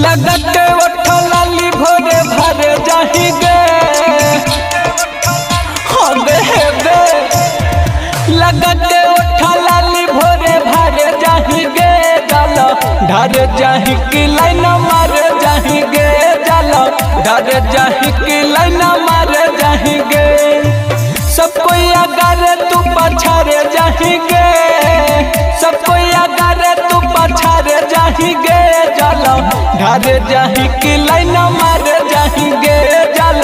लगते उठलाली भोरे भरे जाही गे लगते उठलाली भोरे भरे जाही गे जल ढर जाही की लाइन मार जाही गे जल ढर जाही की लाइन मार जाही गे सब कोई अगर तू पछारे जाही गे सब कोई अगर तू पछारे जाही गे जल ढर जाही की लाइन मार जाही गे जल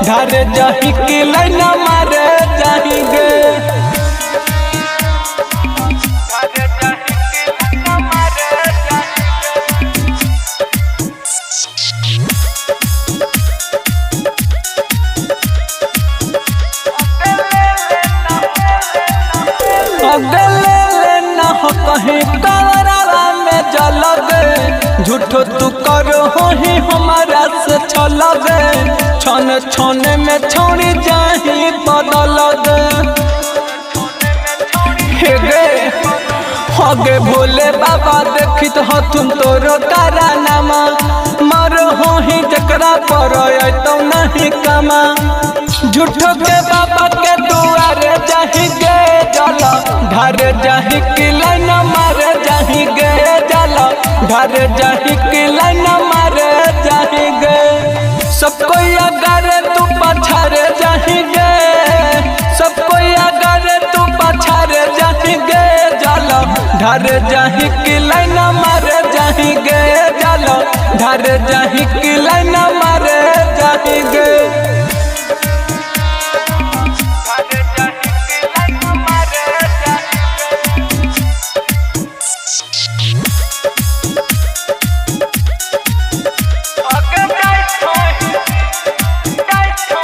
ढर जाही की लाइन मार जाही गे कहीं कवरावा में जल गे झूठो तू करो ही हमारा से छल गे छन छन में छोड़ी जाही बदल गे गे हगे भोले बाबा देखित हो तुम तोरो तारा नामा मरो हो ही जकरा पर तो नहीं कमा झूठो के बाबा के दुआरे जाही गे जल ढर जाही की लाइन मार जाही गे जल ढर जाही की लाइन मार जाही गे सब कोई अगर तू पछारे जाही गे सब कोई अगर तू पछारे जाही गे जल ढर जाही की लाइन मार जाही गे जल ढर जाही की लाइन मार जाही गे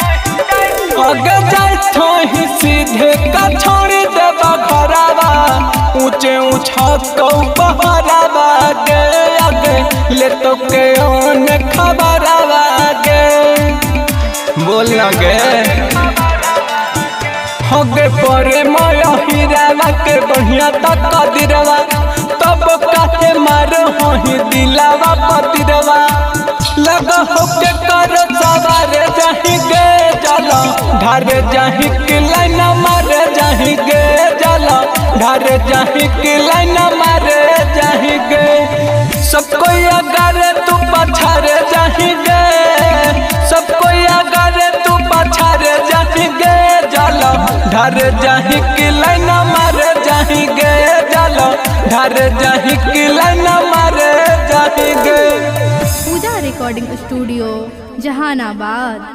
अगे जाए थोही सीधे का छोड़ी देवा घरावा ऊंचे ऊंचा को बहरावा गे आगे ले तो के ओन खबरावा गे बोलना गे होगे परे माया हीरावा के बढ़िया तक दिरवा तब काहे मारो होही दिलावा पतिरवा लगा होके कर सवारे जाही गे जल ढर जाही की लाइन मार जाही गे जल ढर जाही की लाइन मार जाही गे सब कोई अगर तू पछारे जाही गे सब कोई अगर तू पछारे जाही गे जल ढर जाही की लाइन मार जाही गे जल ढर जाही की लाइन मार जाही गे। पूजा रिकॉर्डिंग स्टूडियो जहानाबाद।